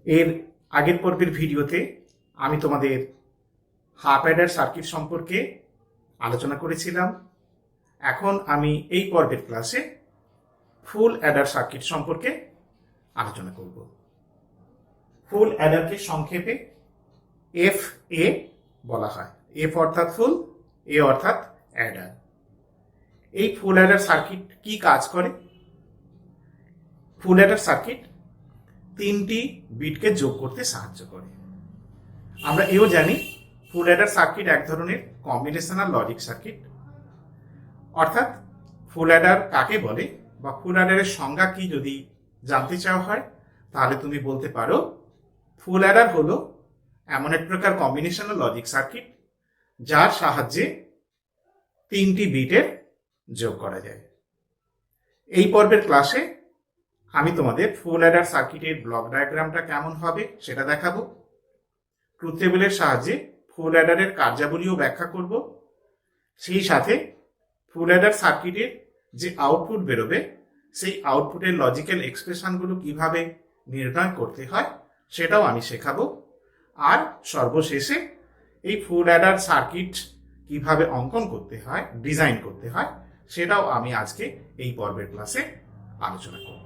এর আগের পর্বের ভিডিওতে আমি তোমাদের হাফ অ্যাডার সার্কিট সম্পর্কে আলোচনা করেছিলাম। এখন আমি এই পর্বের ক্লাসে ফুল অ্যাডার সার্কিট সম্পর্কে আলোচনা করব। ফুল অ্যাডারকে সংক্ষেপে এফ এ বলা হয়। এফ অর্থাৎ ফুল, এ অর্থাৎ অ্যাডার। এই ফুল অ্যাডার সার্কিট কি কাজ করে? ফুল অ্যাডার সার্কিট 3টি বিটকে যোগ করতে সাহায্য করে। আমরা এও জানি ফুল অ্যাডার সার্কিট এক ধরনের কম্বিনেশনাল লজিক সার্কিট। অর্থাৎ ফুল অ্যাডার কাকে বলে বা ফুল অ্যাডারের সংজ্ঞা কি যদি জানতে চাওয়া হয়, তাহলে তুমি বলতে পারো ফুল অ্যাডার হলো এমন এক প্রকার কম্বিনেশনাল লজিক সার্কিট যার সাহায্যে 3টি বিটের যোগ করা যায়। এই পর্বের ক্লাসে আমি তোমাদের ফুল অ্যাডার সার্কিটের ব্লক ডায়াগ্রামটা কেমন হবে সেটা দেখাবো। ট্রুথ টেবিলের সাহায্যে ফুল অ্যাডারের কার্যাবলীও ব্যাখ্যা করব। সেই সাথে ফুল অ্যাডার সার্কিটের যে আউটপুট বেরোবে সেই আউটপুটের লজিক্যাল এক্সপ্রেশনগুলো কিভাবে নির্ণয় করতে হয় সেটাও আমি শেখাবো। আর সর্বশেষে এই ফুল অ্যাডার সার্কিট কিভাবে অঙ্কন করতে হয়, ডিজাইন করতে হয়, সেটাও আমি আজকে এই পর্বের ক্লাসে আলোচনা করব।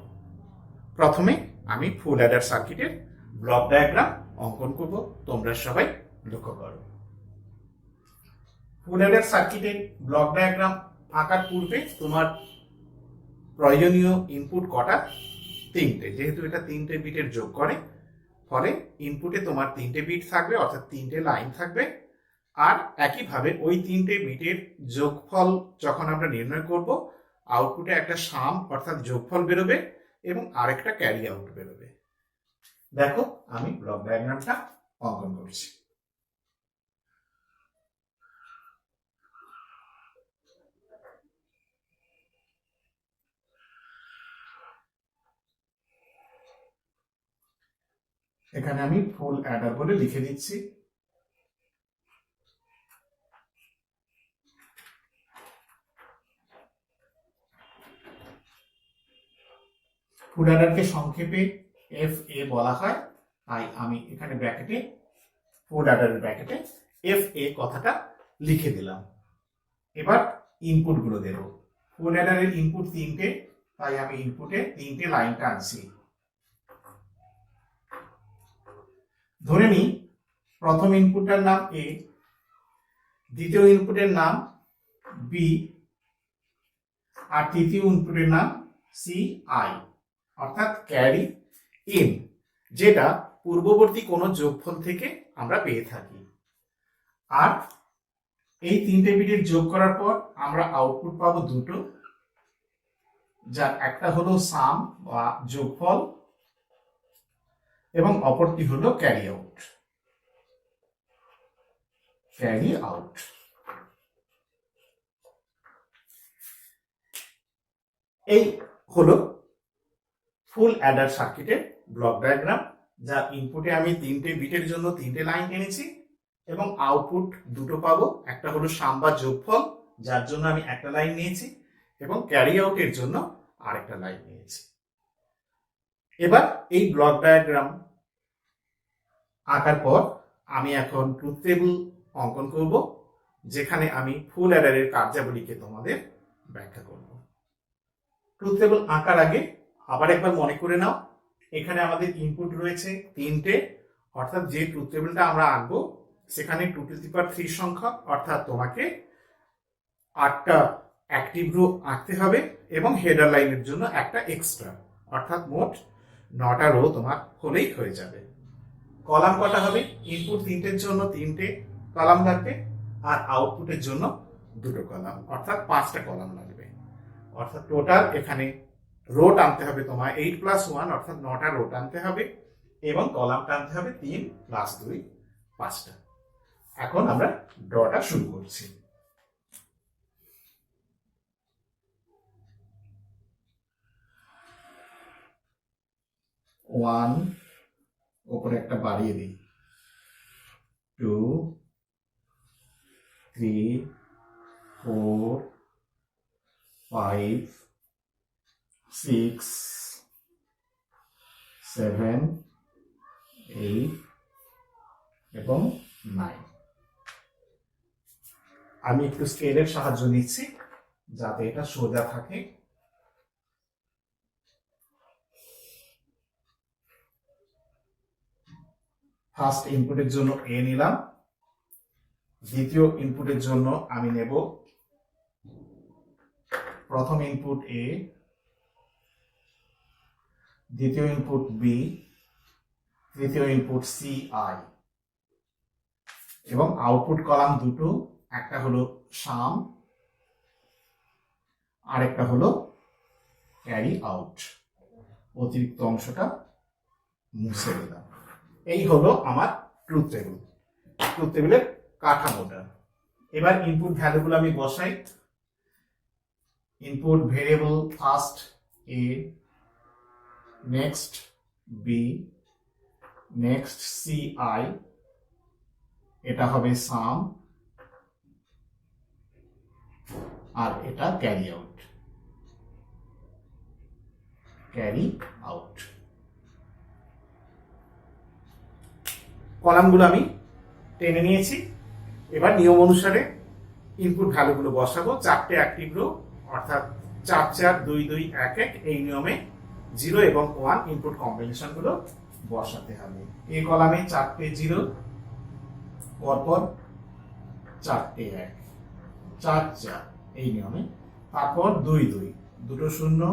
প্রথমে আমি ফুল অ্যাডার সার্কিটের ব্লক ডায়াগ্রাম অঙ্কন করব। তোমরা সবাই লক্ষ্য করো। ফুল অ্যাডার সার্কিটের ব্লক ডায়াগ্রাম আঁকার পূর্বে তোমার প্রয়োজনীয় ইনপুট কটা? 3টে। যেহেতু এটা 3টে বিটের যোগ করে, ফলে ইনপুটে তোমার 3টে বিট থাকবে, অর্থাৎ 3টে লাইন থাকবে। আর একইভাবে ওই 3টে বিটের যোগফল যখন আমরা নির্ণয় করব, আউটপুটে একটা সাম অর্থাৎ যোগফল বেরোবে এবং আরেকটা ক্যারি আউট বেরোবে। দেখো আমি ব্লক ডায়াগ্রামটা অঙ্কন করছি। এখানে আমি ফুল অ্যাডার বলে লিখে দিচ্ছি। ফুল অ্যাডারকে সংক্ষেপে এফ এ বলা হয়, তাই আমি এখানে ব্র্যাকেটে ফুল অ্যাডারের ব্র্যাকেটে এফ এ কথাটা লিখে দিলাম। এবার ইনপুট গুলো দেব। ফুল অ্যাডারের ইনপুট 3টে, তাই আমি ইনপুটে 3টে লাইন টানছি। ধরে নিই প্রথম ইনপুটের নাম এ, দ্বিতীয় ইনপুটের নাম বি, আর তৃতীয় ইনপুটের নাম সি আই, অর্থাৎ ক্যারি ইন, যেটা পূর্ববর্তী কোনো যোগফল থেকে আমরা পেয়ে থাকি। আর এই 3টে বিটের যোগ করার পর আমরা আউটপুট পাবো দুটো, যার একটা হলো সাম বা যোগফল এবং অপরটি হলো ক্যারি আউট। Carry out. এই হলো ফুল অ্যাডার সার্কিটের ব্লক ডায়াগ্রাম, যার ইনপুটে আমি 3টে বিটের জন্য 3টে লাইন টেনেছি এবং আউটপুট দুটো পাবো। একটা হলো সাম বা যোগফল, যার জন্য আমি একটা লাইন নিয়েছি, এবং ক্যারি আউটের জন্য আরেকটা লাইন নিয়েছি। এবার এই ব্লক ডায়াগ্রাম আঁকার পর আমি এখন ট্রুথ টেবিল অঙ্কন করব, যেখানে আমি ফুল অ্যাডারের কার্যাবলীকে তোমাদের ব্যাখ্যা করব। ট্রুথ টেবিল আঁকার আগে আবার একবার মনে করে নাও, এখানে আমাদের ইনপুট রয়েছে 3টে, অর্থাৎ যে ট্রুথ টেবিলটা আমরা আঁকবো সেখানে 2 টু দি পাওয়ার 3 সংখ্যক, অর্থাৎ তোমাকে 8টা অ্যাক্টিভ রো আঁকতে হবে এবং হেডার লাইনের জন্য একটা এক্সট্রা, অর্থাৎ মোট 9টা রো তোমার হলেই হয়ে যাবে। কলাম কটা হবে? ইনপুট 3টের জন্য 3টে কলাম লাগবে, আর আউটপুটের জন্য 2টো কলাম, অর্থাৎ 5টা কলাম লাগবে। অর্থাৎ টোটাল এখানে রো টানতে হবে তোমার 8 + 1, অর্থাৎ 9টা রো টানতে হবে, এবং কলাম টানতে হবে 3 + 2 5টা। এখন আমরা ড্রটা শুরু করছি। 1 উপরে একটা বাড়িয়ে দিই, 2 3 4 5 6 7 এবং 9। আমি একটু স্কেলের সাহায্য নিচ্ছি যাতে এটা সোজা থাকে। ফার্স্ট ইনপুটের জন্য এ নিলাম, দ্বিতীয় ইনপুটের জন্য আমি নেব প্রথম ইনপুট এ, দ্বিতীয় ইনপুট বি, তৃতীয় ইনপুট সি আই, এবং আউটপুট কলাম দুটো, একটা হলো সাম আর একটা হলো ক্যারি আউট। অতিরিক্ত অংশটা মুছে দিলাম। এই হলো আমার ট্রুথ টেবিল, ট্রুথ টেবিলের কাঠামোটা। এবার ইনপুট ভ্যালুগুলো আমি বসাই। Input variable first A, next B, next C I, এটা হবে সাম, আর এটা ক্যারি আউট, ক্যারি আউট। কলামগুলো আমি টেনে নিয়েছি। এবার নিয়ম অনুসারে ইনপুট ভ্যালুগুলো বসাবো। 4টে অ্যাক্টিভ রো, অর্থাৎ 4 4 2 2 1 1, এই নিয়মে 0 এবং 1 ইনপুট কম্বিনেশন গুলো বসাতে হবে। এই কলামে 4টে 0, পরপর 4টে 1, 4 4, এই নিয়মে। তারপর 2 2, দুটো 0,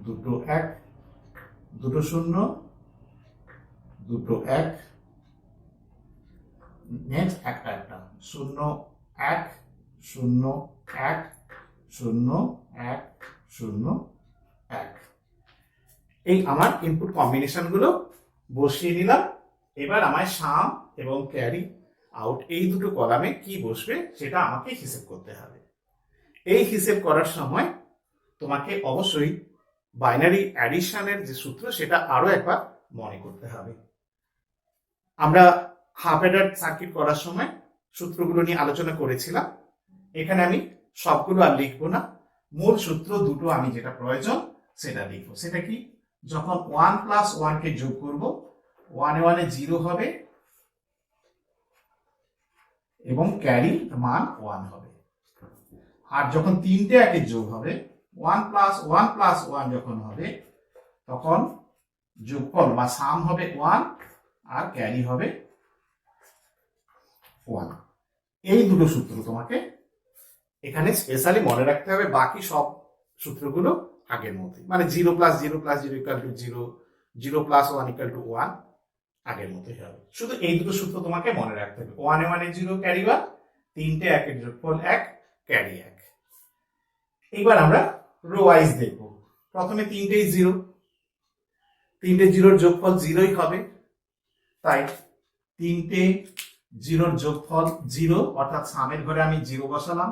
দুটো 1, দুটো 0, দুটো 1, নেক্সট একটা 0 1 0 1 0 1 0 1। এই আমার ইনপুট কম্বিনেশন গুলো বসিয়ে নিলাম। এবার আমায় সাম এবং ক্যারি আউট এই দুটো কলামে কি বসবে সেটা আমাকে হিসেব করতে হবে। এই হিসেব করার সময় তোমাকে অবশ্যই বাইনারি অ্যাডিশনের যে সূত্র সেটা আরো একবার মনে করতে হবে। আমরা হাফ অ্যাডার সার্কিট করার সময় সূত্রগুলো নিয়ে আলোচনা করেছিলাম। এখানে আমি সবগুলো আর লিখবো না, মূল সূত্র দুটো আমি যেটা প্রয়োজন সেটা লিখবো। সেটা কি? যখন 1 + 1 কে যোগ করব, 1 এ 1 এ 0 হবে এবং ক্যারি মান 1 হবে। আর যখন 3টে 1 এর যোগ হবে, 1 + 1 + 1 যখন হবে, তখন যোগফল বা সাম হবে 1 আর ক্যারি হবে 1। এই দুটো সূত্র তোমাকে এখানে স্পেশালি মনে রাখতে হবে। বাকি সব সূত্রগুলো আগের মতোই, মানে 0 + 0 + 0 = 0, 0 + 1 = 1, আগের মতোই হবে। শুধু এই দুটো সূত্র তোমাকে মনে রাখতে হবে। 1 এ 1 এ 0, ক্যারি 1, 3টে 1 এর যোগফল 1, ক্যারি 1। এইবার আমরা রো ওয়াইজ দেখব। প্রথমে 3টেই 0, 3টে 0-র যোগফল 0ই হবে, তাই 3টে 0-র যোগফল 0, অর্থাৎ সামের ঘরে আমি 0 বসালাম।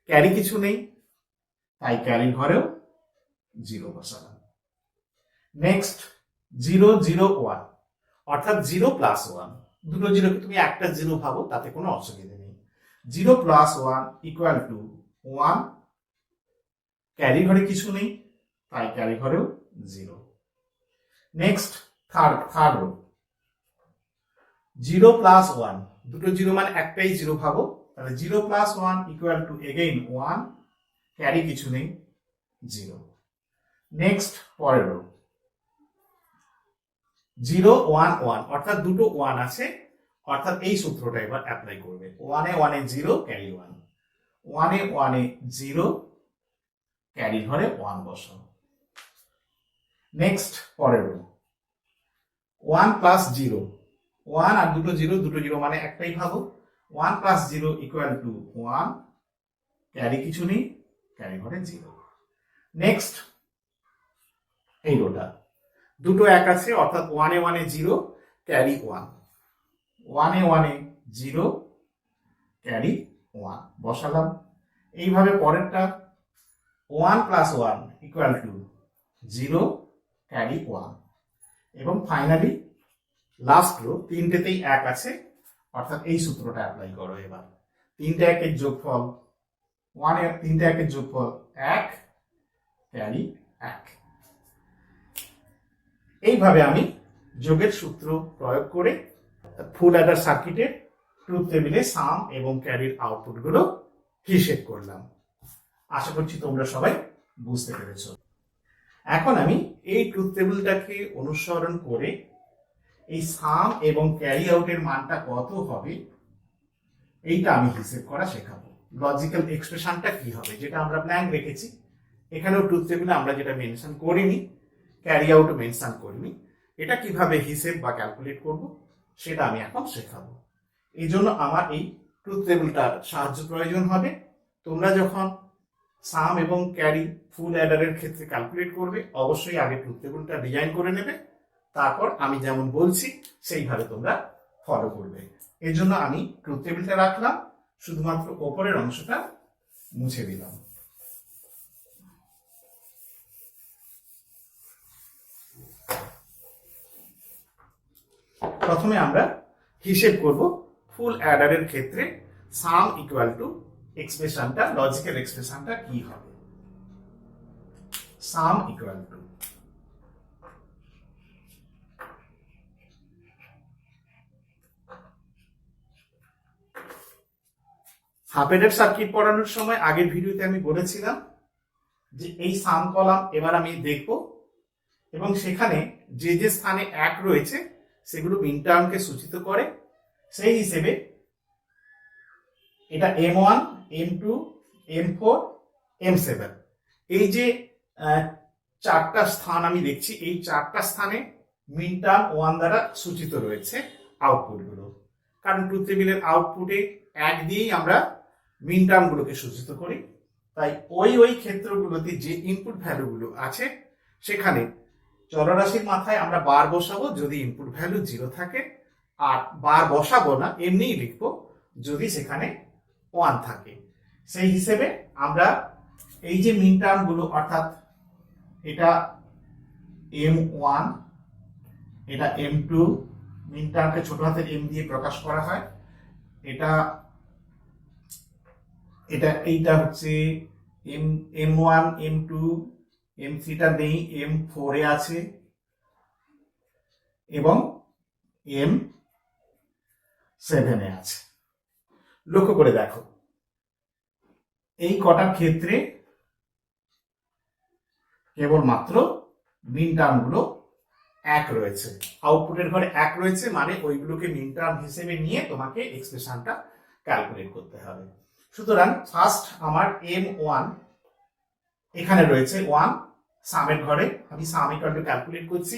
ক্যারি কিছু নেই, তাই ক্যারির ঘরেও 0 বসালাম। নেক্সট 0 0 1, অর্থাৎ 0 + 1, দুটো 0কে তুমি একটা 0 ভাবো, তাতে কোনো অসুবিধা নেই। 0 + 1 = 1, ক্যারি ঘরে কিছু নেই, তাই ক্যারি ঘরেও 0। নেক্সট থার্ড রো, 0 + 1, দুটো 0 মানে একটাই 0 ভাবো, তাহলে 0 + 1 = again 1, ক্যারি কিছু নেই, 0। নেক্সট পরের রো, 0 1 1, অর্থাৎ দুটো 1 আছে, অর্থাৎ এই সূত্রটা এবার অ্যাপ্লাই করবে। 1 এ 1 এ 0, ক্যারি 1, 1 এ 1 এ 0, ক্যারি ঘরে 1 বসাও। নেক্সট পরের রো, 1 + 0, 1 আর দুটো 0, দুটো 0 মানে একটাই ভাবো, 1 + 0 = 1, ক্যারি কিছু নেই, ক্যারি ঘরে 0। নেক্সট এই রোটা, দুটো 1 আছে, অর্থাৎ 1 এ 1 এ 0, ক্যারি 1, 1 এ 1 এ 0, ক্যারি 1 বসালাম। এইভাবে পরেরটা 1 + 1 = 0, ক্যারি 1, এবং ফাইনালি লাস্ট রো, 3টেতেই 1 আছে, অর্থাৎ এই সূত্রটা অ্যাপ্লাই করো। এবার 3টে 1 এর যোগফল 3টে 1 এর যোগফল 1, ক্যারি 1। এইভাবে আমি যোগের সূত্র প্রয়োগ করে ফুল অ্যাডার সার্কিটের ট্রুথ টেবিলে সাম এবং ক্যারির আউটপুটগুলো হিসেব করলাম। আশা করছি তোমরা সবাই বুঝতে পেরেছো। এখন আমি এই ট্রুথ টেবিলটাকে অনুসরণ করে এই সাম এবং ক্যারি আউটের মানটা কত হবে এইটা আমি হিসেব করা শেখাবো। লজিক্যাল এক্সপ্রেশনটা কি হবে, যেটা আমরা ব্ল্যাঙ্ক রেখেছি, এখানেও ট্রুথ টেবিলে আমরা যেটা মেনশন করিনি, ক্যারি আউটও মেনশন করিনি, এটা কিভাবে হিসেব বা ক্যালকুলেট করব সেটা আমি এখন শেখাবো। এই জন্য আমার এই ট্রুথ টেবিলটার সাহায্য প্রয়োজন হবে। তোমরা যখন সাম এবং ক্যারি ফুল অ্যাডারের ক্ষেত্রে ক্যালকুলেট করবে, অবশ্যই আগে ট্রুথ টেবিলটা ডিজাইন করে নেবে, তারপর আমি যেমন বলছি সেইভাবে তোমরা ফলো করবে। এর জন্য আমি ট্রুথ টেবিলটা রাখলাম, শুধুমাত্র ওপরের অংশটা মুছে দিলাম। প্রথমে আমরা হিসেব করব ফুল অ্যাডারের ক্ষেত্রে সাম ইকুয়াল টু এক্সপ্রেশনটা, লজিক্যাল এক্সপ্রেশনটা কি হবে। সাম equal to half Eder circuit পড়ানোর সময় আগের ভিডিওতে আমি বলেছিলাম যে এই সাম কলাম এবার আমি দেখব এবং সেখানে যে যে স্থানে এক রয়েছে সেগুলো মিন টার্মকে সূচিত করে। সেই হিসেবে এটা M1, M2, M4, M7, এই যে চারটা স্থান আমি দেখছি, এই চারটা স্থানে মিন টার্ম 1 দ্বারা সূচিত রয়েছে আউটপুটগুলো, কারণ ট্রুথ টেবিলের আউটপুটে এক দিয়েই আমরা মিন টার্মগুলোকে সূচিত করি। তাই ওই ক্ষেত্রগুলোতে যে ইনপুট ভ্যালুগুলো আছে সেখানে চলরাশির মাথায় আমরা বার বসাবো যদি ইনপুট ভ্যালু 0 থাকে, আর বার বসাবো না, এমনিই লিখবো যদি সেখানে 1 থাকে। সেই হিসেবে আমরা এই যে মিন টার্মগুলো, অর্থাৎ এটা M1, এটা M2, মিন টার্মকে ছোট হাতের m দিয়ে প্রকাশ করা হয়, এইটা হচ্ছে M1, M2, M3টা নেই, M4 এ আছে এবং M7 এ আছে। লক্ষ্য করে দেখো এই কটার ক্ষেত্রে কেবলমাত্র মিন টার্মগুলো 1 রয়েছে, আউটপুটের ঘরে 1 রয়েছে, মানে ওইগুলোকে মিন টার্ম হিসেবে নিয়ে তোমাকে এক্সপ্রেশনটা ক্যালকুলেট করতে হবে। সুতরাং ফার্স্ট আমার M1 এখানে রয়েছে 1, সামের ঘরে আমি সাম ইকুয়াল টু ক্যালকুলেট করছি,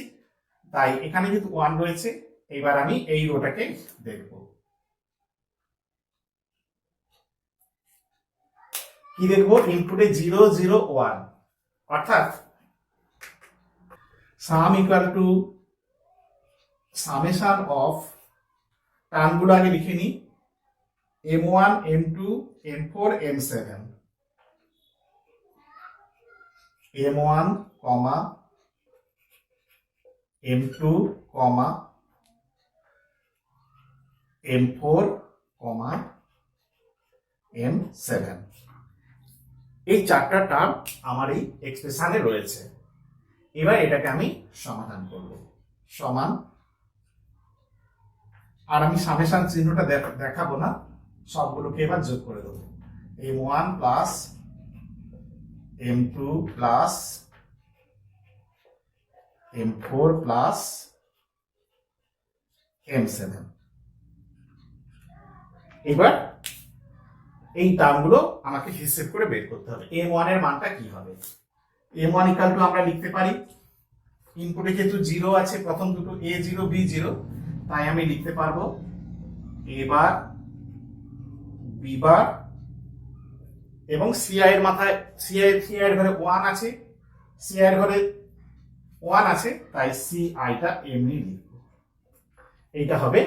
তাই এখানে যেহেতু 1 রয়েছে, এবার আমি এই রোটাকে দেখব। কি দেখবো? ইনপুটে 0 0 1, অর্থাৎ sum equal to summation of, টার্মগুলো আগে লিখে নিই, M1, M2, M4, M7, M1, M2, M4, M7, এই চারটা টার্ম আমার এই এক্সপ্রেশনে রয়েছে। এবার এটাকে আমি সমাধান করব, সমান, আর আমি সামেশন চিহ্নটা দেখাবো না, সবগুলোকে এবার যোগ করে দেবো। M1 plus M2 plus M4 plus M7। এবার এই টার্মগুলো আমাকে হিসেব করে বের করতে হবে। M1 এর মানটা কি হবে? M1 ইকুয়াল টু আমরা লিখতে পারি, ইনপুটে যেহেতু 0 আছে, প্রথম দুটো A0 B0, তাই আমি লিখতে পারবো A বার, B বার, এবং CI এর মাথায় CI এর ঘরে 1 আছে, CI এর ঘরে 1 আছে, তাই CI টা এমনি লিখব। এইটা হবে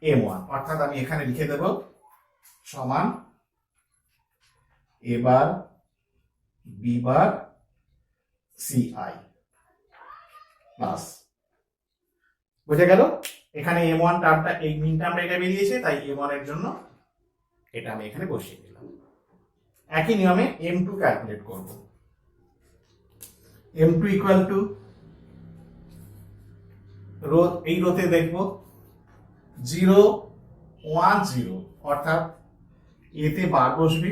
M1, অর্থাৎ আমি এখানে লিখে দেব সমান A bar, B bar, CI plus, বুঝে গেল? এখানে M1 টার্মটা, এই মিন টার্মটা এটা বেরিয়েছে, তাই M1 এর জন্য এটা আমি এখানে বসিয়ে দিলাম। একই নিয়মে M2 ক্যালকুলেট করব। M2 ইকুয়াল টু রো, এই রোতে দেখব 0 1 0, অর্থাৎ এতে বার বসবে,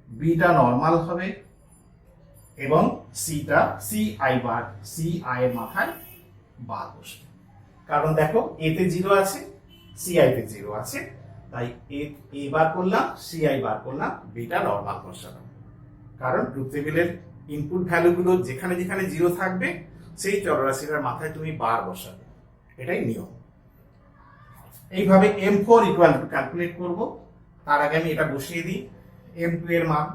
বিটা নর্মাল হবে এবং সিটা সিআই বার, সিআই এর মাথায় বার বসবে। কারণ দেখো এতে 0 আছে, সিআই তে 0 আছে, তাই এ বার করলাম, সিআই বার করলাম, বিটা নর্মাল বসালাম। কারণ ট্রুথ টেবিলের ইনপুট ভ্যালুগুলো যেখানে যেখানে 0 থাকবে সেই চলরাশিটার মাথায় তুমি বার বসাবে, এটাই নিয়ম। এইভাবে M4 ইকুয়াল টু ক্যালকুলেট করব। তার আগে আমি এটা বসিয়ে দিই। M2 এর মান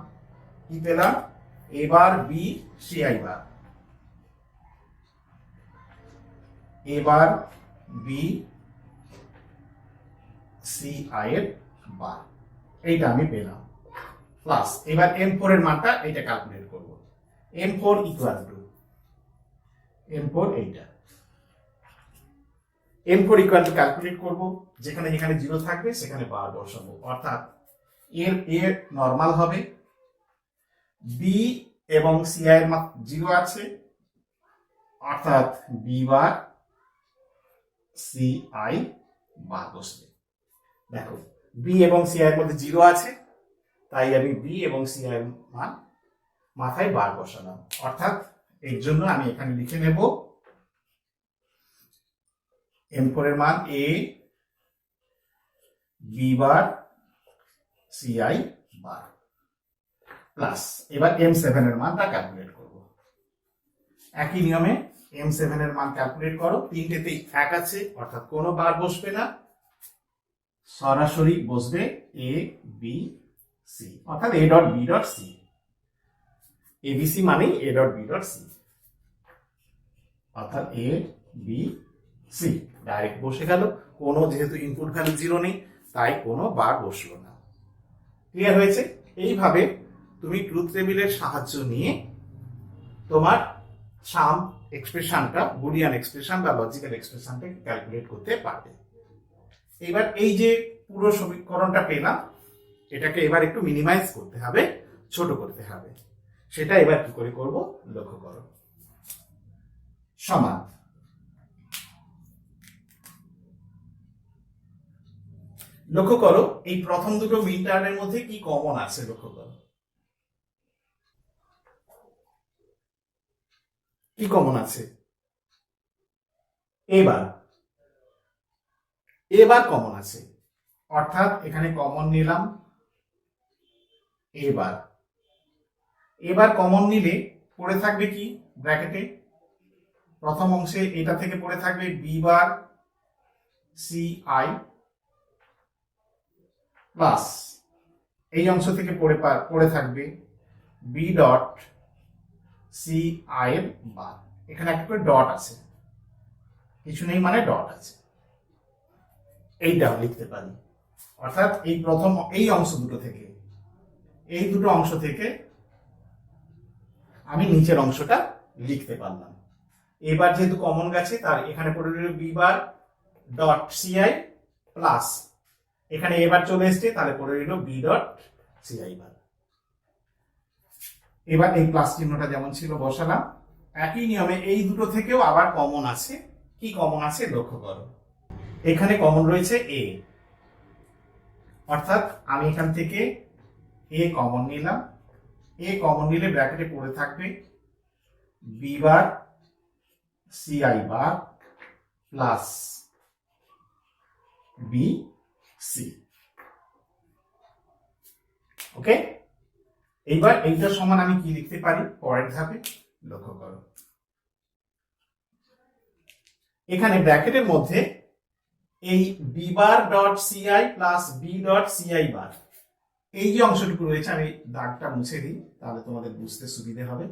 কি পেলাম, এবার বি সিআই বার, এবার বি সিআই এর বার, এইটা আমি পেলাম। প্লাস এবার M4 এর মানটা এইটা ক্যালকুলেট করব। M4 ইকুয়াল টু M4 এইটা, M4 ইকুয়াল টু ক্যালকুলেট করব, যেখানে যেখানে 0 থাকবে সেখানে বার বসাবো, অর্থাৎ এর নরমাল হবে, বি এবং সিআই এর মান 0 আছে, অর্থাৎ বি বার সিআই বার বসবে। দেখো বি এবং সিআই এর মধ্যে 0 আছে, তাই আমি বি এবং সিআই এর মান মাথায় বার বসালাম, অর্থাৎ এর জন্য আমি এখানে লিখে নেব M4 এর মান এ বি বার সিআই বার, প্লাস এবার M7 এর মানটা ক্যালকুলেট করব। একই নিয়মে M7 এর মান ক্যালকুলেট করো। তিনটেতেই 1 আছে, অর্থাৎ কোনো বার বসবে না, সরাসরি বসবে এ বি সি, অর্থাৎ A dot B dot C. ABC মানেই A dot B dot C, অর্থাৎ এ বি সি ডাইরেক্ট বসে গেল। কোনো যেহেতু ইনপুট ভ্যালু 0 নেই, তাই কোনো বার বসলো না। ক্লিয়ার হয়েছে? এইভাবে তুমি ট্রুথ টেবিলের সাহায্য নিয়ে তোমার সাম এক্সপ্রেশনটা, বুলিয়ান এক্সপ্রেশন বা লজিক্যাল এক্সপ্রেশনটা ক্যালকুলেট করতে পারবে। এবার এই যে পুরো সমীকরণটা পেলাম, এটাকে এবার একটু মিনিমাইজ করতে হবে, ছোট করতে হবে। সেটা এবার কি করে করব লক্ষ্য করো। সমান, লক্ষ্য করো এই প্রথম দুটো মিন টার্মের মধ্যে কি কমন আছে, লক্ষ্য করো কি কমন আছে। এবার কমন আছে, অর্থাৎ এখানে কমন নিলাম এবার কমন নিলে পড়ে থাকবে কি ব্র্যাকেটে, প্রথম অংশে এটা থেকে পড়ে থাকবে B bar C I, plus এই অংশ থেকে পড়ে থাকবে বি ডট সি আই এর বার। এখানে একটা করে ডট আছে, কিছু নেই মানে ডট আছে, এইটাও লিখতে পারি। অর্থাৎ এই প্রথম এই অংশ দুটো থেকে, এই দুটো অংশ থেকে আমি নিচের অংশটা লিখতে পারলাম। এবার যেহেতু কমন গেছে, তার এখানে পড়ে রইল B bar dot CI, plus এখানে এবার চলে এসছে, তাহলে পড়ে রইল বি ডট সিআই বার। এবার এই প্লাস চিহ্নটা যেমন ছিল বসালাম। একই নিয়মে এই দুটো থেকেও আবার কমন আছে। কি কমন আছে লক্ষ্য করো, এখানে কমন রয়েছে এ, অর্থাৎ আমি এখান থেকে এ কমন নিলাম। এ কমন নিলে ব্র্যাকেটে পড়ে থাকবে বি বার সিআই বার প্লাস বি সি। ওকে, এইবার এইটার সমান আমি কি লিখতে পারি পরের ধাপে লক্ষ্য করো। এখানে ব্র্যাকেটের মধ্যে এই B bar dot CI plus B dot CI bar, এই যে অংশটুকু রয়েছে, আমি দাগটা মুছে দিই তাহলে তোমাদের বুঝতে সুবিধে হবে।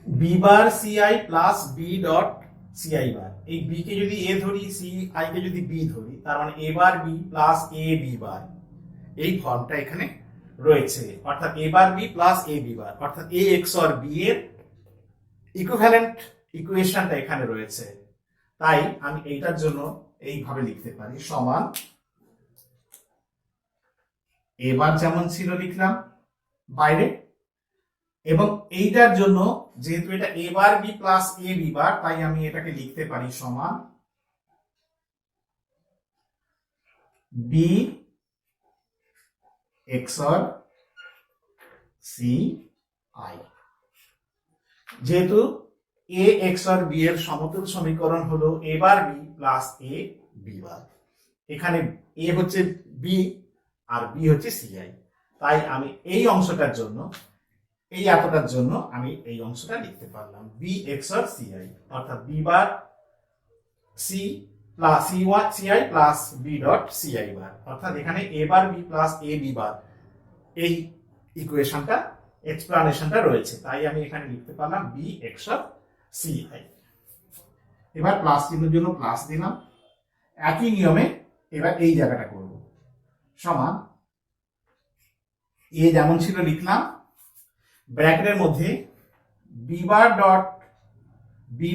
B bar CI plus B dot CI bar, এই বি কে যদি এ ধরি, সি আই কে যদি বি ধরি, তার মানে এ bar B plus A B bar, এই ফর্মটা এখানে রয়েছে। অর্থাৎ এ bar B plus A B bar, অর্থাৎ এ এক্স অর বি এর ইকুইভ্যালেন্ট ইকুয়েশনটা এখানে রয়েছে। তাই আমি এইটার জন্য এইভাবে লিখতে পারি, সমান এবার যেমন ছিল লিখলাম বাইরে, এবং এইটার জন্য যেহেতু এটা এ bar B plus A B bar, তাই আমি এটাকে লিখতে পারি সমান বি এক্সর সি আই। যেহেতু এ এক্সর বি এর সমতুল সমীকরণ হলো A bar B plus A B বার, এখানে এ হচ্ছে বি আর বি হচ্ছে সিআই, তাই আমি এই অংশটার জন্য, এই এতটার জন্য আমি এই অংশটা লিখতে পারলাম বি এক্সর সিআই, অর্থাৎ B bar C plus C one C I plus B dot CI bar, অর্থাৎ এখানে A bar B plus A B bar এই ইকুয়েশনটা এক্সপ্লানেশনটা রয়েছে, তাই আমি এখানে লিখতে পারলাম বি এক্সর সিআই। এবার প্লাস চিহ্নের জন্য প্লাস দিলাম। একই নিয়মে এবার এই জায়গাটা করব, সমান এ যেমন ছিল লিখলাম, ব্র্যাকেটের মধ্যে বি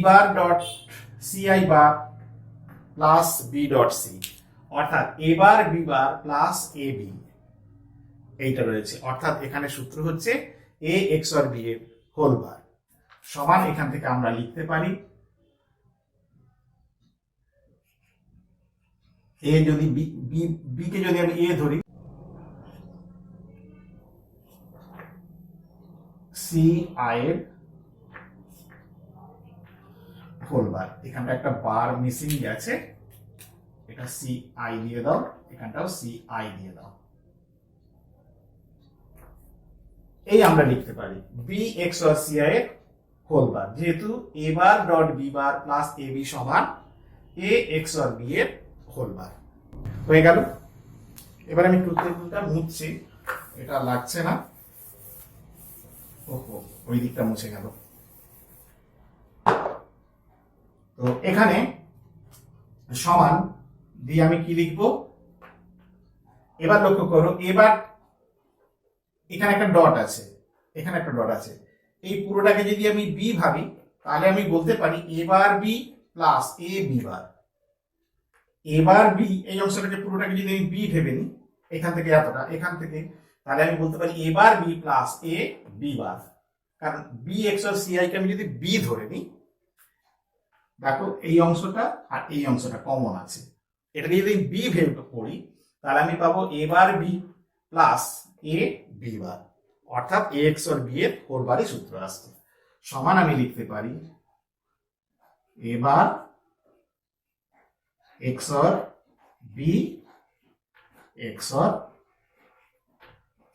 বার ডট সিআই বার প্লাস বি ডট সি, অর্থাৎ এ bar B bar plus A B এইটা রয়েছে, অর্থাৎ এখানে সূত্র হচ্ছে এ এক্সর বি এর হোল বার সমান, এখান থেকে আমরা লিখতে পারি এ যদি বি কে যদি আমি এ ধরি, সি আই এর হোল বার, এখানটা একটা বার মিসিং গেছে, এটা সি আই দিয়ে দাও, এখানটাও সি আই দিয়ে দাও। এই আমরা লিখতে পারি বি এক্সর সি আই এর হোল বার, যেহেতু A bar dot B bar plus A B সমান এ এক্সর বি এর হোল বার হয়ে গেল। এবার আমি ট্রুথ টেবিলটা মুছছি, এটা লাগছে না, ওহো ওই দিকটা মুছে গেল। তো এখানে সমান দিয়ে আমি কি লিখবো, এবার লক্ষ্য করো, এবার এখানে একটা ডট আছে, এখানে একটা ডট আছে, এই পুরোটাকে যদি আমি বি ভাবি তাহলে আমি বলতে পারি এ bar B plus A B বার। এবার বি এই অংশটাকে পুরোটাকে যদি আমি বি ভেবে নিই, এখান থেকে এতটা, এখান থেকে, তাহলে আমি বলতে পারি এবার বি প্লাস এ বি বার, কারণ বি এক্সর সিআই কে আমি যদি বি ধরে নিই, দেখো এই অংশটা আর এই অংশটা কমন আছে, এটাকে যদি বি ভেবে পড়ি তাহলে আমি পাবো এবার B plus A B bar, অর্থাৎ এ এক্সর বি এর হোল বারই সূত্র আসছে, সমান আমি লিখতে পারি এবার XOR B XOR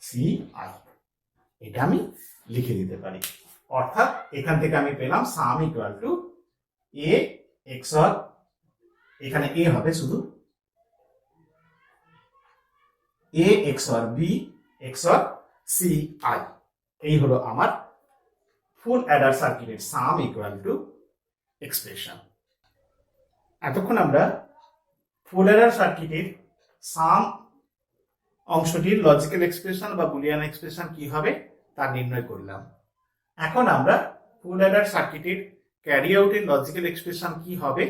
C I, এটা আমি লিখে দিতে পারি। অর্থাৎ এখান থেকে আমি পেলাম sum equal to A XOR, এখানে এ হবে শুধু A XOR B XOR C I, এই হলো আমার ফুল অ্যাডার সার্কিটের সাম ইকুয়াল টু এক্সপ্রেশন। এতক্ষণ আমরা ফুল অ্যাডার সার্কিটের সাম অংশটির লজিক্যাল এক্সপ্রেশন বা বুলিয়ান এক্সপ্রেশন কি হবে তা নির্ণয় করলাম। এখন আমরা ফুল অ্যাডার সার্কিটের ক্যারি আউটের লজিক্যাল এক্সপ্রেশন কি হবে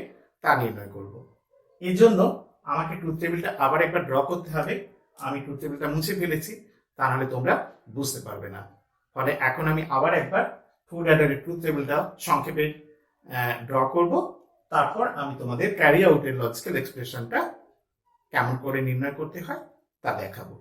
তা নির্ণয় করব। এর জন্য আমাকে ট্রুথ টেবিলটা আবার একবার ড্র করতে হবে। আমি ট্রুথ টেবিলটা মুছে ফেলেছি, তাহলে তোমরা বুঝতে পারবে না। ফলে এখন আমি আবার একবার ফুল অ্যাডারের ট্রুথ টেবিলটা সংক্ষেপে ড্র করব, তারপর আমি তোমাদের ক্যারি আউটের লজিক্যাল এক্সপ্রেশনটা কেমন করে নির্ণয় করতে হয় তা দেখাবো।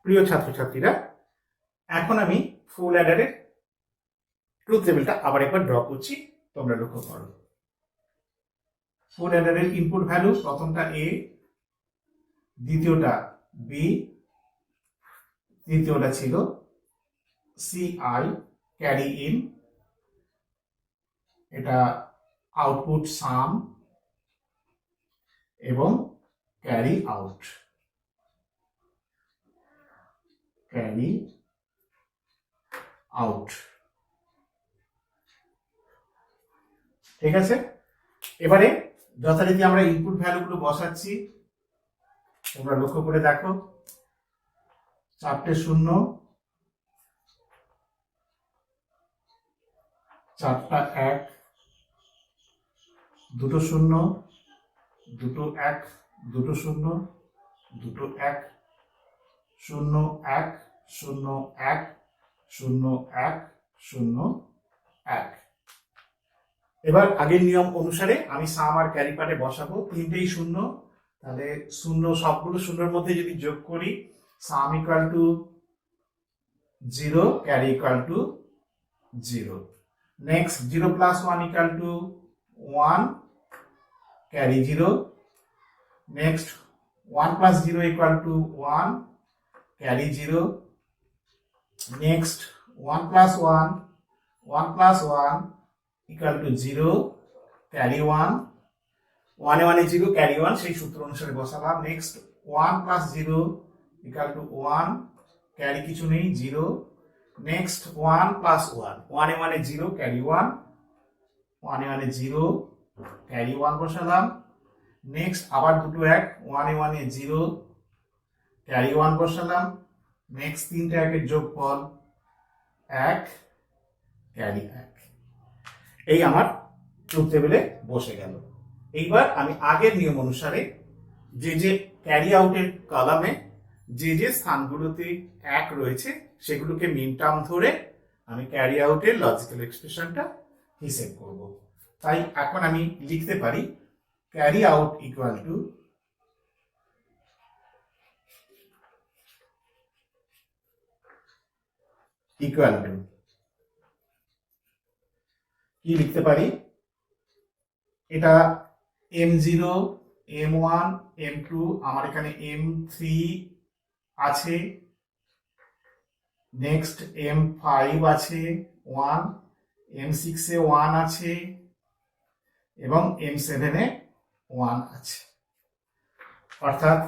প্রিয় ছাত্রছাত্রীরা, এখন আমি ফুল অ্যাডারের ট্রুথ টেবিলটা আবার একবার ড্র করছি, তোমরা লক্ষ্য করো। ফুল অ্যাডারের ইনপুট ভ্যালু, প্রথমটা এ, দ্বিতীয়টা বি, তৃতীয়টা ছিল সি আই ক্যারি ইন, এটা আউটপুট সাম এবং ক্যারি আউট, ক্যারি আউট। ঠিক আছে, এবারে যথারীতি আমরা ইনপুট ভ্যালুগুলো বসাচ্ছি, তোমরা লক্ষ্য করে দেখো, 4টে 0, চারটা 1, দুটো 0, দুটো 1, দুটো 0, দুটো 1, 0 1, 0 1, 0 1, 0 1। এবার আগের নিয়ম অনুসারে আমি সাম আর ক্যারি পার্টে বসাবো, তিনটেই 0, তাহলে 0 সবগুলো 0-এর মধ্যে যদি যোগ করি, সাম equal two 0, carry equal to 0। Next 0 plus 1 equal to 1, carry 0। Next 1 plus 0 equal to 1, carry 0। Next 1 plus 1, 1 plus 1 equal to 0, carry 1। 1 A 1 A 0, carry 1, সেই সূত্র অনুসারে বসালাম। Next 1 plus 0 equal to 1, carry কিছু নেই, 0। নেক্সট 1 প্লাস 1, 1 এ 1 এ 0, carry 1, 1 এ 1 এ 0, carry 1 বসালাম। Next আবার দুটো 1, 1 এ 1 এ 0, carry 1 বসালাম। নেক্সট তিনটে 1 এর যোগফল 1, ক্যারি 1। এই আমার ট্রুথ টেবিলে বসে গেল। এইবার আমি আগের নিয়ম অনুসারে যে ক্যারি আউটের কলামে যে স্থানগুলোতে 1 রয়েছে সেগুলোকে মিন টার্ম ধরে আমি ক্যারি আউটের লজিক্যাল এক্সপ্রেশনটা হিসেব করব। তাই এখন আমি লিখতে পারি ক্যারি আউট ইকুয়াল টু কি লিখতে পারি, এটা M0, M1, M2, আমার এখানে M3 আছে, নেক্সট M5 আছে 1, M6 এ 1 আছে এবং M7 এ 1 আছে। অর্থাৎ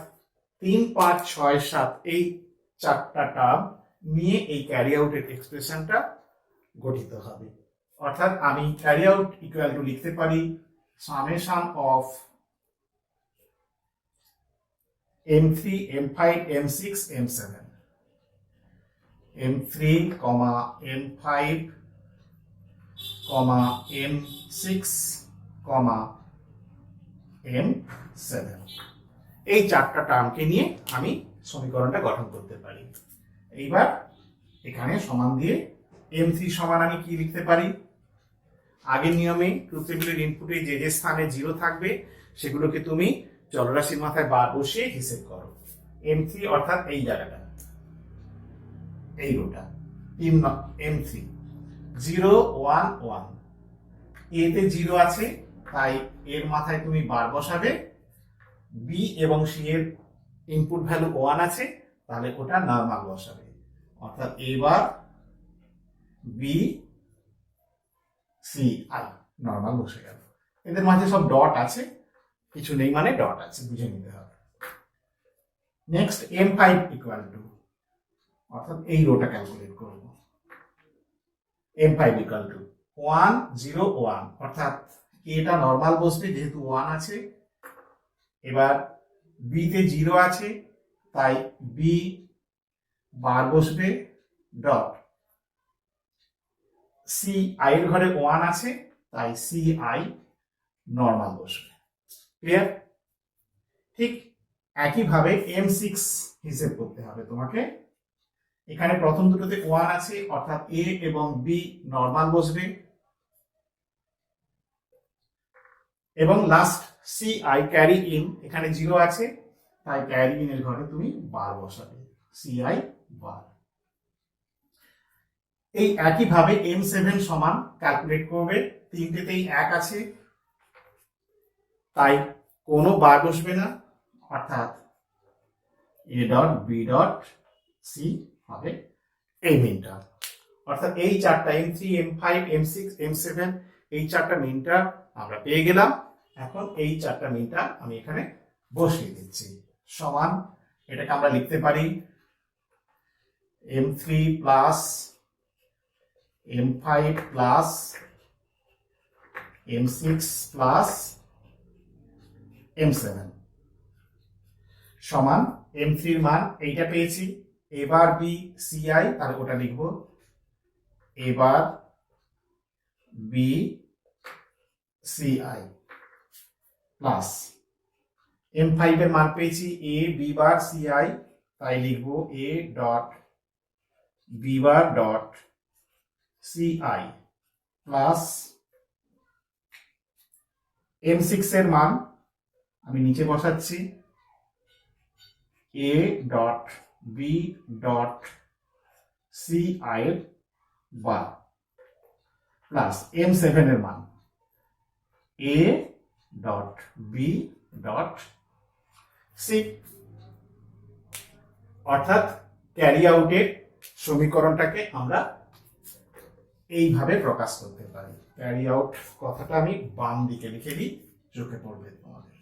3, 5, 6, 7 এই চারটা টার্ম নিয়ে এই ক্যারি আউটের এক্সপ্রেশনটা গঠিত হবে। অর্থাৎ আমি ক্যারি আউট ইকুয়াল টু লিখতে পারি summation of M3, M5, M6, M7, M3, M5, M6, M7, এই চারটা টার্মকে নিয়ে আমি সমীকরণটা গঠন করতে পারি। এইবার এখানে সমান দিয়ে M3 সমান আমি কি লিখতে পারি, আগের নিয়মে ট্রুথ টেবিলের ইনপুটে যে স্থানে 0 থাকবে সেগুলোকে তুমি চলরাশির মাথায় বার বসিয়ে হিসেব করো। M3 অর্থাৎ এই জায়গাটা, এই রোটা M3 0 1 1, এতে 0 আছে তাই এর মাথায় তুমি বার বসাবে। বি এবং সি এর ইনপুট ভ্যালু 1 আছে তাহলে ওটা নরমাল বসাবে, অর্থাৎ এবার বি সি আই নরমাল বসে গেল। এদের মাঝে সব ডট আছে, কিছু নেই মানে ডট আছে, বুঝে নিতে হবে। নেক্সট M5 ইকুয়াল টু, অর্থাৎ এই রোটা ক্যালকুলেট করব। M5 ইকুয়াল টু 1 0 1, অর্থাৎ এটা নরমাল বসবে যেহেতু 1 আছে। এবার বি তে 0 আছে তাই বি বার বসবে, ডট। সি আই এর ঘরে 1 আছে তাই সি আই নরমাল বসবে। ক্লিয়ার? ঠিক একইভাবে M6 হিসেব করতে হবে তোমাকে। এখানে প্রথম দুটোতে 1 আছে অর্থাৎ এ এবং বি নরমাল বসবে, এবং last C I carry in, এখানে 0 আছে তাই ক্যারি ইন এর ঘরে তুমি বার বসাবে, সি আই বার। এই একইভাবে M7 সমান ক্যালকুলেট করবে, তিনটেতেই 1 আছে তাই কোনো বার বসবে না, অর্থাৎ A dot B dot C হবে এই মিনটা। অর্থাৎ এই চারটা M3, M5, M6, M7 এই চারটা মিনটা আমরা পেয়ে গেলাম। এখন এই চারটা মিনটা আমি এখানে বসিয়ে দিচ্ছি। সমান এটাকে আমরা লিখতে পারি M3 plus M5 plus M6 plus M7 সমান M3 এর মান এইটা পেয়েছি। এবার বি সি আই, তাহলে ওটা লিখবো এবার B C I plus M5 এর মান পেয়েছি A B bar C I, তাই লিখবো A dot B bar dot C I plus M6 এর মান আমি নিচে বসাচ্ছি A dot B dot C I এর বার প্লাস M7 এর মান A dot B dot C. অর্থাৎ ক্যারি আউটের সমীকরণটাকে আমরা এইভাবে প্রকাশ করতে পারি। ক্যারি আউট কথাটা আমি বাম দিকে লিখে দিই, চোখে পড়বে তোমাদের।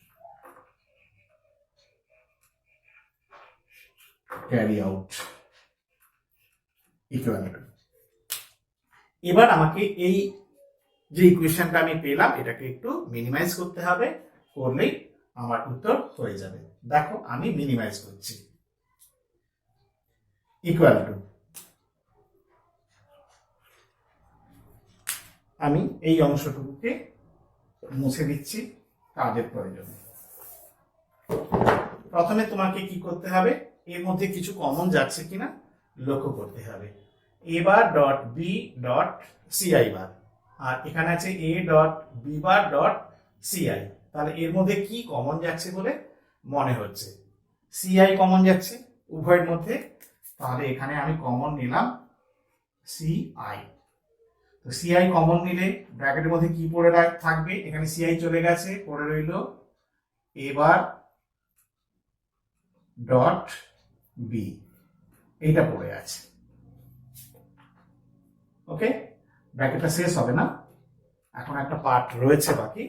ক্যারি আউট ইকুয়াল টু, এবার আমাকে এই যে ইকুয়েশনটা আমি পেলাম এটাকে একটু মিনিমাইজ করতে হবে, করলেই আমার উত্তর হয়ে যাবে। দেখো আমি মিনিমাইজ করছি। ইকুয়াল টু, আমি এই অংশটুকুকে মুছে দিচ্ছি কাজের প্রয়োজনে। প্রথমে তোমাকে কি করতে হবে, এর মধ্যে কিছু কমন যাচ্ছে কিনা লক্ষ্য করতে হবে। A bar dot B dot CI bar, আর এখানে আছে A dot B bar dot C I, তাহলে এর মধ্যে কি কমন যাচ্ছে বলে মনে হচ্ছে? সিআই কমন যাচ্ছে উভয়ের মধ্যে, তাহলে এখানে আমি কমন নিলাম সিআই। তো সিআই কমন নিলে ব্র্যাকেটের মধ্যে কি পড়ে থাকবে, এখানে সিআই চলে গেছে, পড়ে রইল এবার ডট বি, এইটা পড়ে আছে। ওকে, ব্র্যাকেটটা শেষ হবে না, এখন একটা পার্ট রয়েছে বাকি।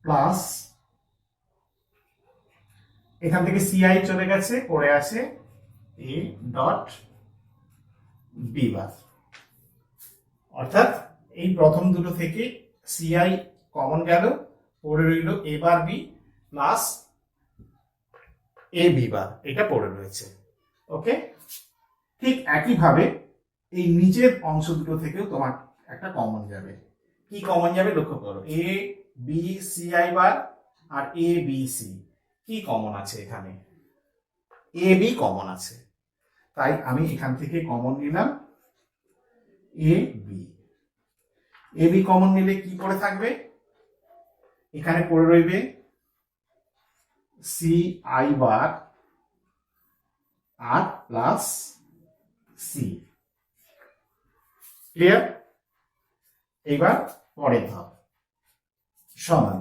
প্লাস এখান থেকে সিআই চলে গেছে, পড়ে আছে এ ডট বি বার। অর্থাৎ এই প্রথম দুটো থেকে সিআই কমন গেল, পড়ে রইল এ bar B plus A B বার, এটা পড়ে রয়েছে। ওকে, ঠিক একইভাবে এই নিচের অংশ দুটো থেকেও তোমার একটা কমন যাবে। কি কমন যাবে লক্ষ্য করো, A B C I bar আর এ বি সি, কি কমন আছে এখানে? এ বি কমন আছে, তাই আমি এখান থেকে কমন নিলাম A B. A B common নিলে কি পড়ে থাকবে, এখানে পড়ে রইবে সি আই বার আর প্লাস সি। ক্লিয়ার? এবার পরের ধাপ সমান,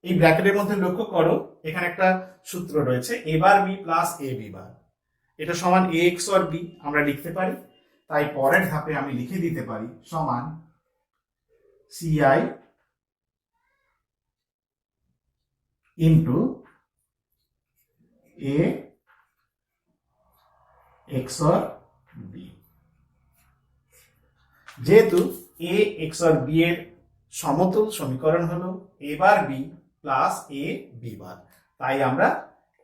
এই ব্র্যাকেটের মধ্যে লক্ষ্য করো এখানে একটা সূত্র রয়েছে এ bar B plus A B বার, এটা সমান এ এক্স অর বি আমরা লিখতে পারি। তাই পরের ধাপে আমি লিখে দিতে পারি সমান CI into A XOR B. যেহেতু এ এক্স অর বি এর সমতুল সমীকরণ হলো A bar B plus A B bar, তাই আমরা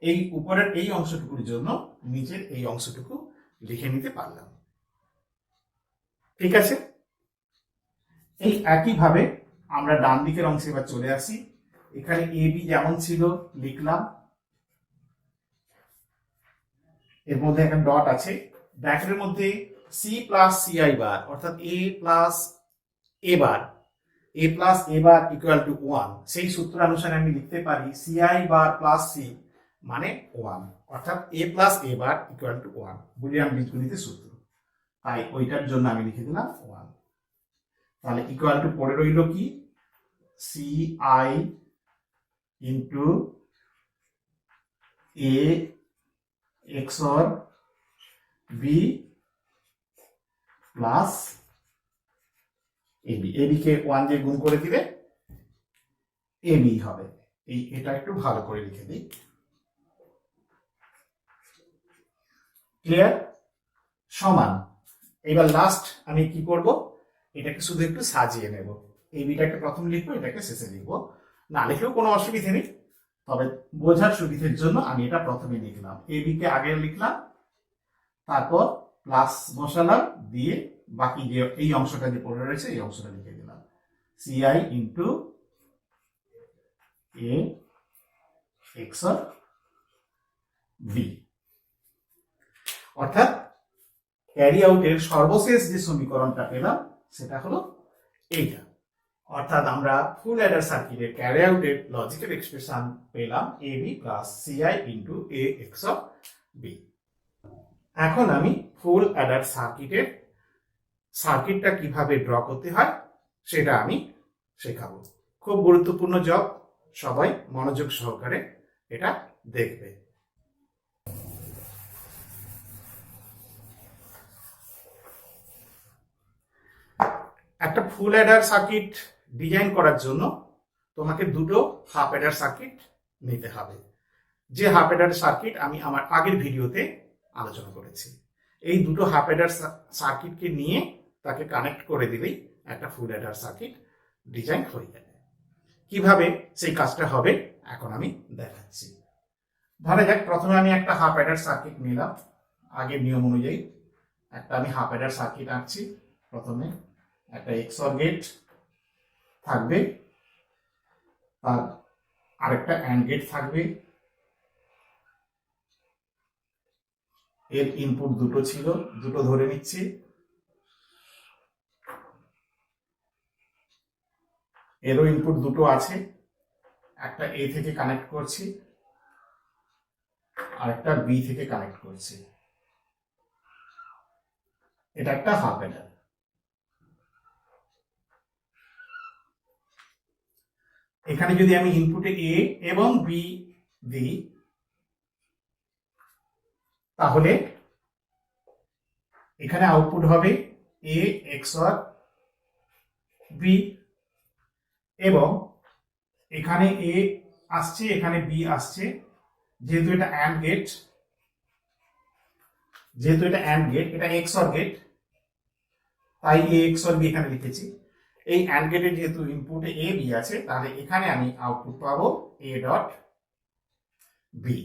এই উপরের এই অংশটুকুর জন্য নিচের এই অংশটুকু লিখে নিতে পারলাম। ঠিক আছে, এই একইভাবে আমরা ডান দিকের অংশে এবার চলে আসি। এখানে এ বি যেমন ছিল লিখলাম, এর মধ্যে একটা ডট আছে, ব্র্যাকেটের মধ্যে সি প্লাস সিআই বার অর্থাৎ A plus A bar, A plus A bar equal to 1, সেই সূত্র অনুসারে আমি লিখতে পারি সিআই বার প্লাস সি মানে 1, অর্থাৎ A plus A bar equal to 1, Boolean বীজগণিতের সূত্র। তাই ওইটার জন্য আমি লিখে দিলাম 1। তাহলে ইকুয়াল টু পড়ে রইল কি C I into A XOR B plus AB, AB কে 1 দিয়ে গুণ করে দিলে এবি হবে। এটা একটু ভালো করে লিখে দিই। ক্লিয়ার? সমান, এবার লাস্ট আমি কি করব, এটাকে শুধু একটু সাজিয়ে নেব। এবিটাকে প্রথম লিখবো, এটাকে শেষে লিখবো, না লিখলেও কোনো অসুবিধা নেই, তবে বোঝার সুবিধের জন্য আমি এটা প্রথমে লিখলাম। এবি কে আগে লিখলাম, তারপর প্লাস বসালাম, দিয়ে বাকি যে এই অংশটা যে পড়ে রয়েছে এই অংশটা লিখে দিলাম, সিআই ইন্টু এ এক্সর বি। অর্থাৎ ক্যারি আউটের সর্বশেষ যে সমীকরণটা পেলাম সেটা হলো এইটা। অর্থাৎ আমরা ফুল অ্যাডার সার্কিটের ক্যারি আউটের লজিক্যাল এক্সপ্রেশন পেলাম A B plus CI into A XOR B. এখন আমি ফুল অ্যাডার সার্কিটের সার্কিটটা কিভাবে ড্র করতে হয় সেটা আমি শেখাবো। খুব গুরুত্বপূর্ণ জব, সবাই মনোযোগ সহকারে এটা দেখবে। একটা ফুল অ্যাডার সার্কিট ডিজাইন করার জন্য তোমাকে দুটো হাফ অ্যাডার সার্কিট নিতে হবে, যে হাফ অ্যাডার সার্কিট আমি আমার আগের ভিডিওতে আলোচনা করেছি। এই দুটো হাফ অ্যাডার সার্কিটকে নিয়ে তাকে কানেক্ট করে দিলেই একটা ফুল অ্যাডার সার্কিট ডিজাইন হয়ে যাবে। কিভাবে সেই কাজটা হবে এখন আমি দেখাচ্ছি। ধরা যাক প্রথমে আমি একটা হাফ অ্যাডার সার্কিট নিলাম, আগের নিয়ম অনুযায়ী একটা আমি হাফ অ্যাডার সার্কিট আঁকছি। প্রথমে একটা এক্সর গেট থাকবে, তার আরেকটা অ্যান্ড গেট থাকবে, এর ইনপুট দুটো ছিল, দুটো ধরে নিচ্ছি। এরও ইনপুট দুটো আছে, একটা এ থেকে কানেক্ট করছি আর একটা বি থেকে কানেক্ট করছি। এটা একটা হাফ অ্যাডার। এখানে যদি আমি ইনপুটে এ এবং বি দিই তাহলে এখানে আউটপুট হবে এ এক্সর বি, এবং এখানে এ আসছে এখানে বি আসছে। যেহেতু এটা অ্যান্ড গেট, এটা এক্সর গেট, তাই এ এক্সর বি এখানে লিখেছি। এই অ্যান্ড গেটে যেহেতু ইনপুটে এ বি আছে, তাহলে এখানে আমি আউটপুট পাবো এ ডট বি।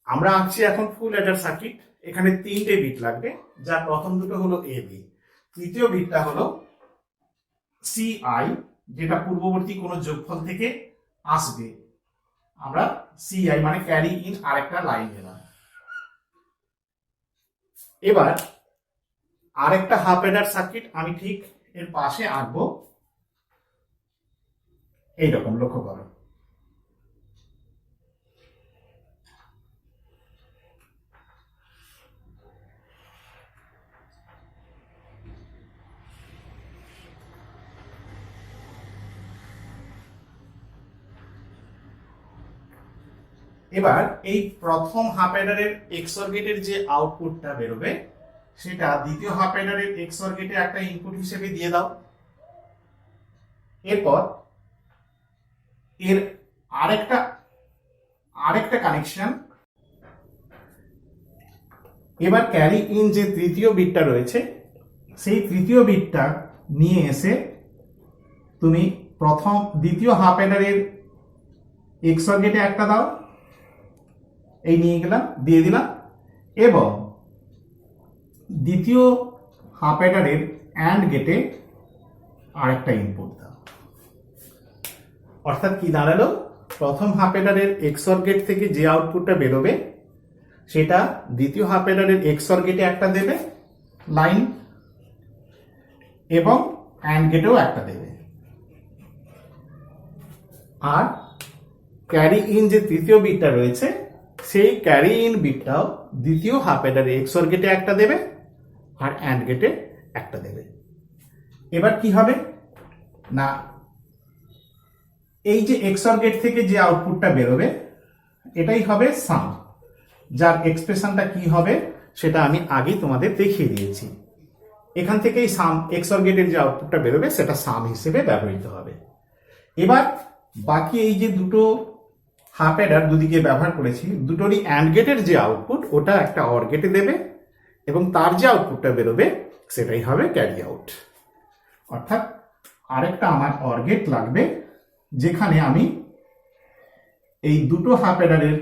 আমরা আঁকছি এখন ফুল অ্যাডার সার্কিট। এখানে তিনটে বিট লাগবে, যার প্রথম দুটো হলো এ বি, তৃতীয় বিটটা হলো সিআই, যেটা পূর্ববর্তী কোনো যোগফল থেকে আসবে। আমরা সিআই মানে ক্যারি ইন আরেকটা লাইন দিলাম। এবার আরেকটা হাফ অ্যাডার সার্কিট আমি ঠিক এর পাশে আঁকবো, এইরকম, লক্ষ্য করো। এবার এই প্রথম হাফ অ্যাডারের এক্সর গেটের যে আউটপুটটা বেরোবে সেটা দ্বিতীয় হাফ অ্যাডারের এক্সর গেটে একটা ইনপুট হিসেবে দিয়ে দাও। এরপর এর আরেকটা কানেকশন। এবার ক্যারি ইন যে তৃতীয় বিটটা রয়েছে সেই তৃতীয় বিটটা নিয়ে এসে তুমি দ্বিতীয় হাফ অ্যাডারের এক্সর গেটে একটা দাও, এই নিয়ে গেলাম, দিয়ে দিলাম, এবং দ্বিতীয় হাফ অ্যাডারের অ্যান্ড গেটে আরেকটা ইনপুট দাও। অর্থাৎ কি দাঁড়ালো, প্রথম হাফ অ্যাডারের এক্সর গেট থেকে যে আউটপুটটা বেরোবে সেটা দ্বিতীয় হাফ অ্যাডারের এক্সর গেটে একটা দেবে লাইন, এবং অ্যান্ড গেটেও একটা দেবে। আর ক্যারি ইন যে তৃতীয় বিটটা রয়েছে সেই ক্যারি ইন বিটটাও দ্বিতীয় হাফ অ্যাডারের এক্সর গেটে একটা দেবে আর অ্যান্ড গেটে একটা দেবে। এবার কি হবে না, এই যে এক্সর গেট থেকে যে আউটপুটটা বেরোবে এটাই হবে সাম, যার এক্সপ্রেশনটা কি হবে সেটা আমি আগেই তোমাদের দেখিয়ে দিয়েছি। এখান থেকেই সাম, এক্সর গেটের যে আউটপুটটা বেরোবে সেটা সাম হিসেবে ব্যবহৃত হবে। এবার বাকি এই যে দুটো হাফ অ্যাডার দুদিকে ব্যবহার করেছি, দুটোরই অ্যান্ড গেটের যে আউটপুট ওটা একটা অর গেটে দেবে, এবং তার যে আউটপুটটা বেরোবে সেটাই হবে ক্যারি আউট। অর্থাৎ আরেকটা আমার অর গেট লাগবে, যেখানে আমি এই দুটো হাফ অ্যাডারের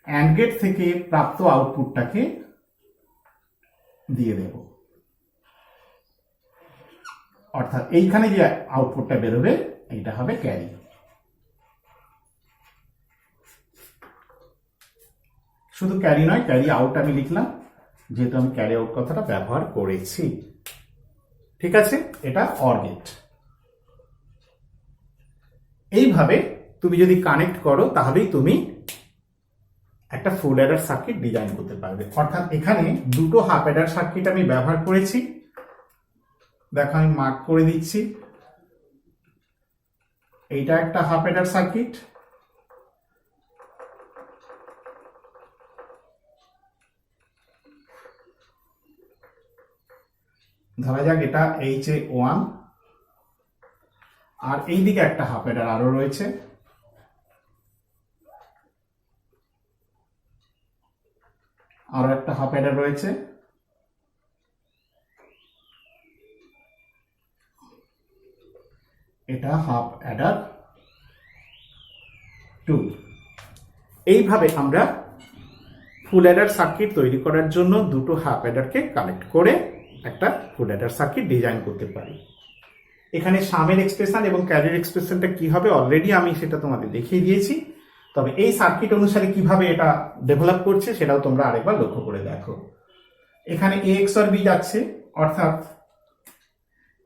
অ্যান্ড গেট থেকে প্রাপ্ত আউটপুটটাকে দিয়ে দেব, অর্থাৎ এইখানে যে আউটপুটটা বেরোবে এইটা হবে ক্যারি। শুধু ক্যারি নয়, ক্যারি আউট আমি লিখলাম যেহেতু আমি ক্যারি আউট কথাটা ব্যবহার করেছি। ঠিক আছে, এটা অর গেট। এইভাবে তুমি যদি কানেক্ট করো তাহলেই তুমি একটা ফুল অ্যাডার সার্কিট ডিজাইন করতে পারবে। অর্থাৎ এখানে দুটো হাফ অ্যাডার সার্কিট আমি ব্যবহার করেছি। দেখো আমি মার্ক করে দিচ্ছি, এইটা একটা হাফ অ্যাডার সার্কিট, ধরা যাক এটা HA1, আর এইদিকে একটা হাফ অ্যাডার আরো রয়েছে, আরো একটা হাফ অ্যাডার রয়েছে, এটা হাফ অ্যাডার 2। এইভাবে আমরা ফুল অ্যাডার সার্কিট তৈরি করার জন্য দুটো হাফ অ্যাডারকে কানেক্ট করে একটা ফুল অ্যাডার সার্কিট ডিজাইন করতে পারি। এখানে সামের এক্সপ্রেশন এবং ক্যারির এক্সপ্রেশনটা কি হবে অলরেডি আমি সেটা তোমাদের দেখিয়ে দিয়েছি। তবে এই সার্কিট অনুসারে কিভাবে এটা ডেভেলপ করছে সেটাও তোমরা আরেকবার লক্ষ্য করে দেখো। এখানে A XOR B যাচ্ছে, অর্থাৎ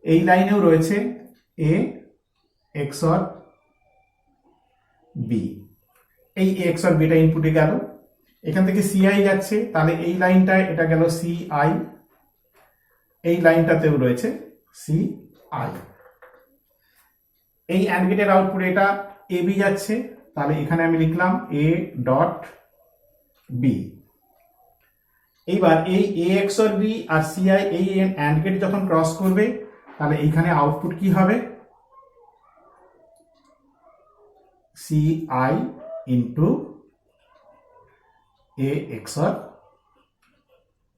এই লাইনেও রয়েছে A XOR B। এই A XOR Bটা ইনপুটে গেল, এখান থেকে CI যাচ্ছে, তাহলে এই লাইনটায় এটা গেল CI, এই লাইনটাতেও রয়েছে CI। এই অ্যান্ড গেটের আউটপুটে এটা AB যাচ্ছে, তাহলে এখানে আমি লিখলাম A ডট B। এইবার এই A XOR B আর CI এই অ্যান্ড গেট যখন ক্রস করবে তাহলে এইখানে আউটপুট কি হবে, CI into A XOR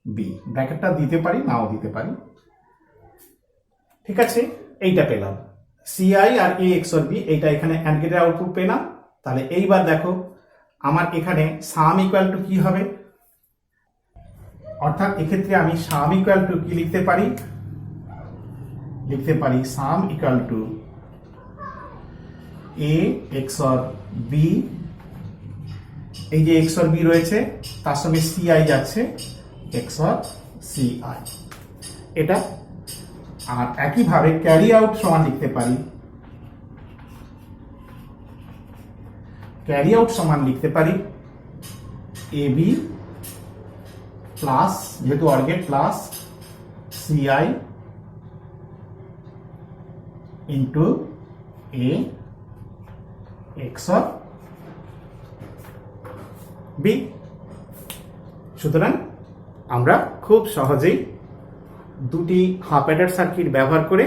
B। ব্র্যাকেটটা দিতে পারি, নাও দিতে পারি। ঠিক আছে, এইটা পেলাম CI R A XOR B, এইটা এখানে অ্যান্ড গেটের আউটপুট পেলাম। তাহলে এইবার দেখো আমার এখানে সাম ইকুয়াল টু কি হবে, অর্থাৎ এক্ষেত্রে আমি সাম ইকুয়াল টু কি লিখতে পারি, লিখতে পারি সাম equal two A XOR B। এই যে XOR B রয়েছে তার সঙ্গে CI যাচ্ছে, XOR CI এটা। আর একইভাবে ক্যারি আউট সমান লিখতে পারি, ক্যারি আউট সমান লিখতে পারি AB প্লাস, যেহেতু OR gate plus CI into A XOR B। সুতরাং আমরা খুব সহজেই দুটি হাফ অ্যাডার সার্কিট ব্যবহার করে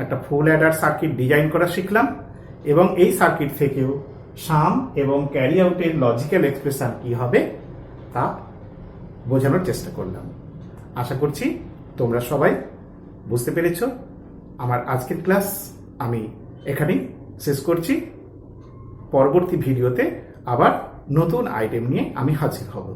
একটা ফুল অ্যাডার সার্কিট ডিজাইন করা শিখলাম, এবং এই সার্কিট থেকেও সাম এবং ক্যারি আউটের লজিক্যাল এক্সপ্রেশন কি হবে তা বোঝানোর চেষ্টা করলাম। আশা করছি তোমরা সবাই বুঝতে পেরেছ। আমার আজকের ক্লাস আমি এখানেই শেষ করছি। পরবর্তী ভিডিওতে আবার নতুন আইটেম নিয়ে আমি হাজির হব।